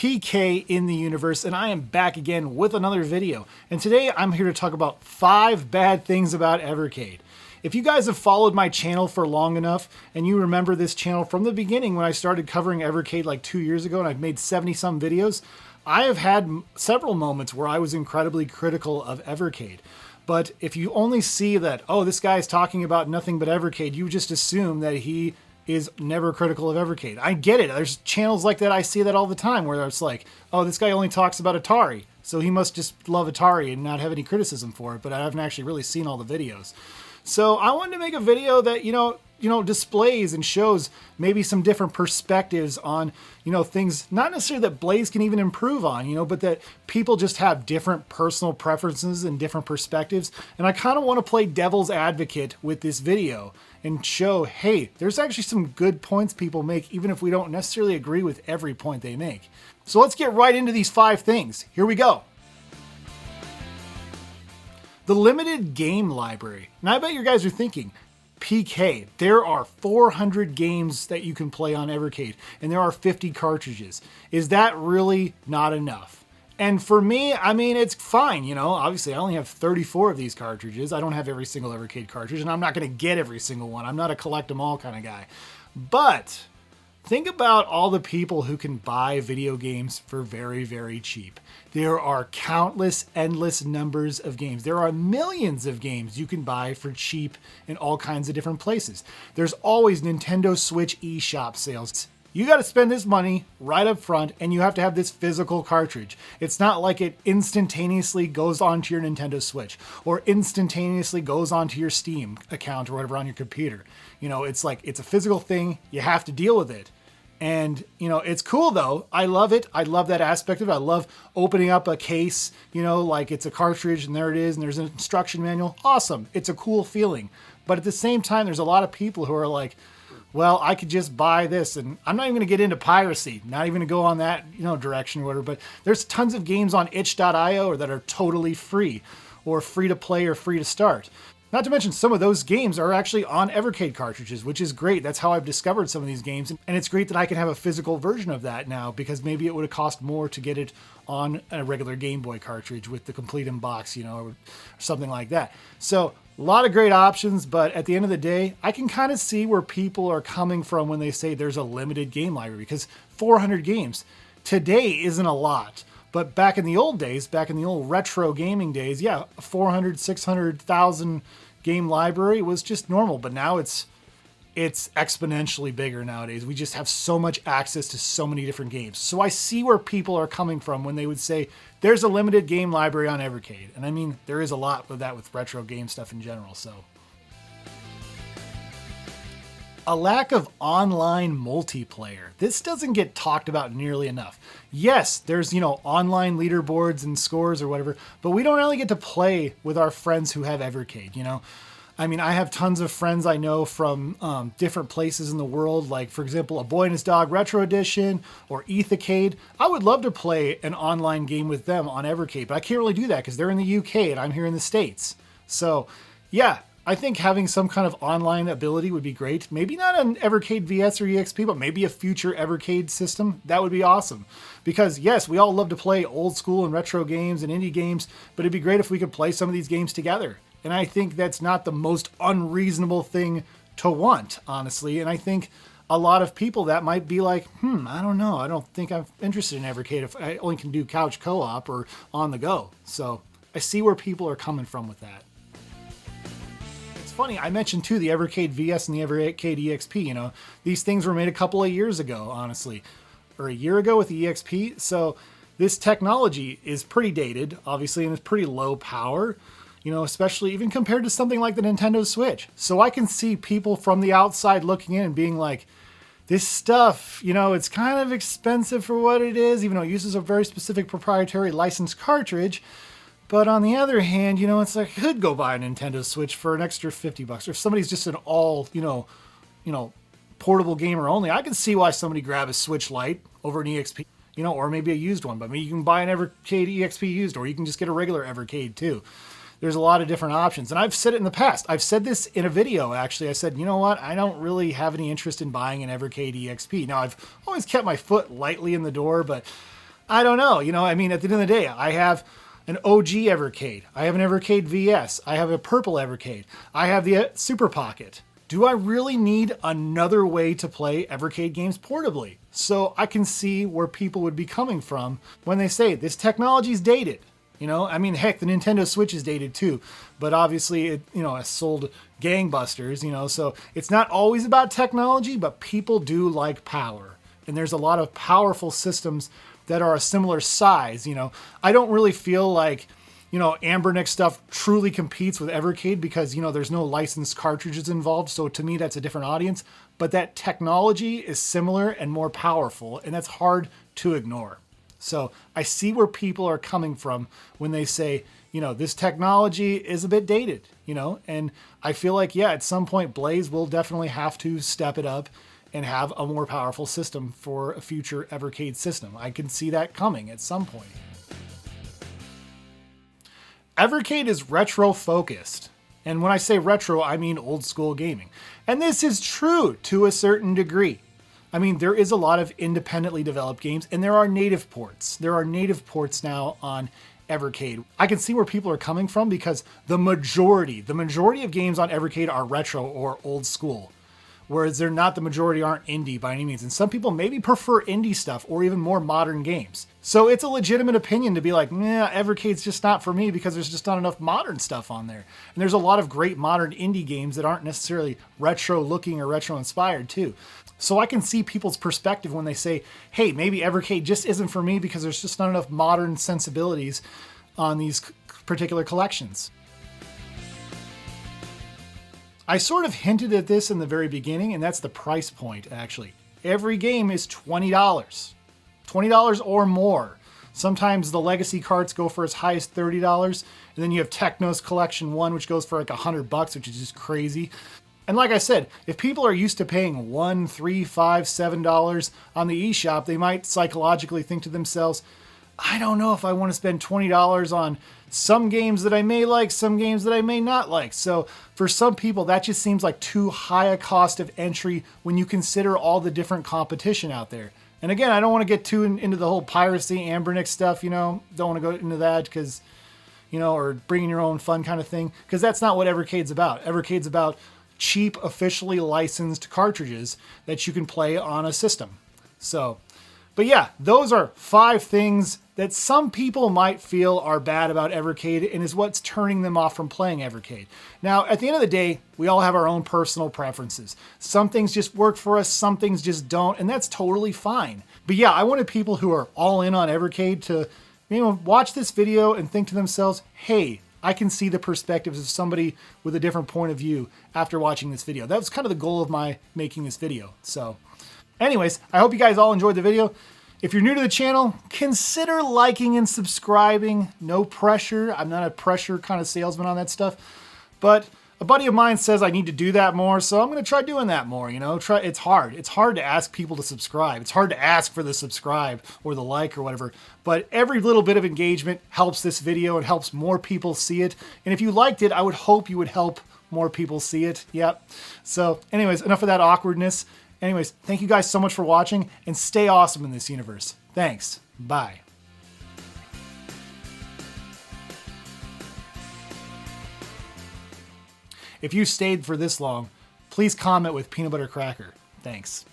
PK in the universe, and I am back again with another video. And today I'm here to talk about 5 bad things about Evercade. If you guys have followed my channel for long enough, and you remember this channel from the beginning when I started covering Evercade like 2 years ago, and I've made 70 some videos, I have had several moments where I was incredibly critical of Evercade. But if you only see that, oh, this guy's talking about nothing but Evercade, you just assume that he is never critical of Evercade. I get it. There's channels like that. I see that all the time where it's like, oh, this guy only talks about Atari, so he must just love Atari and not have any criticism for it, but I haven't actually really seen all the videos. So I wanted to make a video that, you know, displays and shows maybe some different perspectives on, things not necessarily that Blaze can even improve on, but that people just have different personal preferences and different perspectives. And I kind of want to play devil's advocate with this video and show, hey, there's actually some good points people make, even if we don't necessarily agree with every point they make. So let's get right into these 5 things. Here we go. The limited game library. Now I bet you guys are thinking, PK, there are 400 games that you can play on Evercade, and there are 50 cartridges. Is that really not enough? And for me, I mean, it's fine, obviously I only have 34 of these cartridges. I don't have every single Evercade cartridge, and I'm not going to get every single one. I'm not a collect them all kind of guy. But think about all the people who can buy video games for very, very cheap. There are countless, endless numbers of games. There are millions of games you can buy for cheap in all kinds of different places. There's always Nintendo Switch eShop sales. You got to spend this money right up front, and you have to have this physical cartridge. It's not like it instantaneously goes onto your Nintendo Switch or instantaneously goes onto your Steam account or whatever on your computer. It's like it's a physical thing. You have to deal with it. And, it's cool though. I love it. I love that aspect of it. I love opening up a case, like it's a cartridge and there it is and there's an instruction manual. Awesome. It's a cool feeling. But at the same time, there's a lot of people who are like, well, I could just buy this, and I'm not even going to get into piracy, not even going to go on that, direction or whatever, but there's tons of games on itch.io that are totally free or free to play or free to start. Not to mention some of those games are actually on Evercade cartridges, which is great. That's how I've discovered some of these games. And it's great that I can have a physical version of that now, because maybe it would have cost more to get it on a regular Game Boy cartridge with the complete in box, or something like that. So a lot of great options, but at the end of the day, I can kind of see where people are coming from when they say there's a limited game library, because 400 games today isn't a lot. But back in the old days, back in the old retro gaming days, yeah, 400, 600,000 game library was just normal. But now it's exponentially bigger nowadays. We just have so much access to so many different games. So I see where people are coming from when they would say there's a limited game library on Evercade. And I mean, there is a lot of that with retro game stuff in general. So a lack of online multiplayer. This doesn't get talked about nearly enough. Yes, there's, online leaderboards and scores or whatever, but we don't really get to play with our friends who have Evercade, I mean, I have tons of friends I know from different places in the world, like, for example, A Boy and His Dog Retro Edition or Ethicade. I would love to play an online game with them on Evercade, but I can't really do that because they're in the UK and I'm here in the States. So, yeah. I think having some kind of online ability would be great. Maybe not an Evercade VS or EXP, but maybe a future Evercade system. That would be awesome. Because yes, we all love to play old school and retro games and indie games, but it'd be great if we could play some of these games together. And I think that's not the most unreasonable thing to want, honestly. And I think a lot of people that might be like, I don't know. I don't think I'm interested in Evercade if I only can do couch co-op or on the go. So I see where people are coming from with that. Funny, I mentioned too the Evercade VS and the Evercade EXP. These things were made a couple of years ago, honestly, or a year ago with the EXP. So this technology is pretty dated, obviously, and it's pretty low power, especially even compared to something like the Nintendo Switch. So I can see people from the outside looking in and being like, this stuff, it's kind of expensive for what it is, even though it uses a very specific proprietary licensed cartridge. But on the other hand, it's like I could go buy a Nintendo Switch for an extra $50. Or if somebody's just an all, portable gamer only, I can see why somebody grab a Switch Lite over an EXP, or maybe a used one. But I mean, you can buy an Evercade EXP used, or you can just get a regular Evercade too. There's a lot of different options. And I've said it in the past. I've said this in a video, actually. I said, you know what? I don't really have any interest in buying an Evercade EXP. Now, I've always kept my foot lightly in the door, but I don't know. I mean, at the end of the day, I have an OG Evercade. I have an Evercade VS. I have a purple Evercade. I have the Super Pocket. Do I really need another way to play Evercade games portably? So I can see where people would be coming from when they say this technology's dated. I mean, heck, the Nintendo Switch is dated too, but obviously it sold gangbusters, so it's not always about technology, but people do like power. And there's a lot of powerful systems that are a similar size. I don't really feel like Ambernick stuff truly competes with Evercade because, there's no licensed cartridges involved. So to me, that's a different audience. But that technology is similar and more powerful, and that's hard to ignore. So I see where people are coming from when they say, this technology is a bit dated, and I feel like, yeah, at some point, Blaze will definitely have to step it up and have a more powerful system for a future Evercade system. I can see that coming at some point. Evercade is retro focused. And when I say retro, I mean old school gaming. And this is true to a certain degree. I mean, there is a lot of independently developed games, and there are native ports. There are native ports now on Evercade. I can see where people are coming from because the majority of games on Evercade are retro or old school. Whereas they're not, the majority aren't indie by any means. And some people maybe prefer indie stuff or even more modern games. So it's a legitimate opinion to be like, nah, Evercade's just not for me because there's just not enough modern stuff on there. And there's a lot of great modern indie games that aren't necessarily retro looking or retro inspired too. So I can see people's perspective when they say, hey, maybe Evercade just isn't for me because there's just not enough modern sensibilities on these particular collections. I sort of hinted at this in the very beginning, and that's the price point, actually. Every game is $20. $20 or more. Sometimes the legacy carts go for as high as $30, and then you have Techno's Collection 1, which goes for like $100, which is just crazy. And like I said, if people are used to paying $1, $3, $5, $7 on the eShop, they might psychologically think to themselves, I don't know if I want to spend $20 on some games that I may like, some games that I may not like. So for some people, that just seems like too high a cost of entry when you consider all the different competition out there. And again, I don't want to get too into the whole piracy, Ambernick stuff, don't want to go into that because, or bringing your own fun kind of thing, because that's not what Evercade's about. Evercade's about cheap, officially licensed cartridges that you can play on a system. So, but yeah, those are 5 things that some people might feel are bad about Evercade and is what's turning them off from playing Evercade. Now, at the end of the day, we all have our own personal preferences. Some things just work for us, some things just don't, and that's totally fine. But yeah, I wanted people who are all in on Evercade to, watch this video and think to themselves, hey, I can see the perspectives of somebody with a different point of view after watching this video. That was kind of the goal of my making this video. So anyways, I hope you guys all enjoyed the video. If you're new to the channel, consider liking and subscribing. No pressure. I'm not a pressure kind of salesman on that stuff. But a buddy of mine says I need to do that more, so I'm going to try doing that more, It's hard. It's hard to ask people to subscribe. It's hard to ask for the subscribe or the like or whatever. But every little bit of engagement helps this video and helps more people see it. And if you liked it, I would hope you would help more people see it. Yep. So anyways, enough of that awkwardness. Anyways, thank you guys so much for watching, and stay awesome in this universe. Thanks. Bye. If you stayed for this long, please comment with peanut butter cracker. Thanks.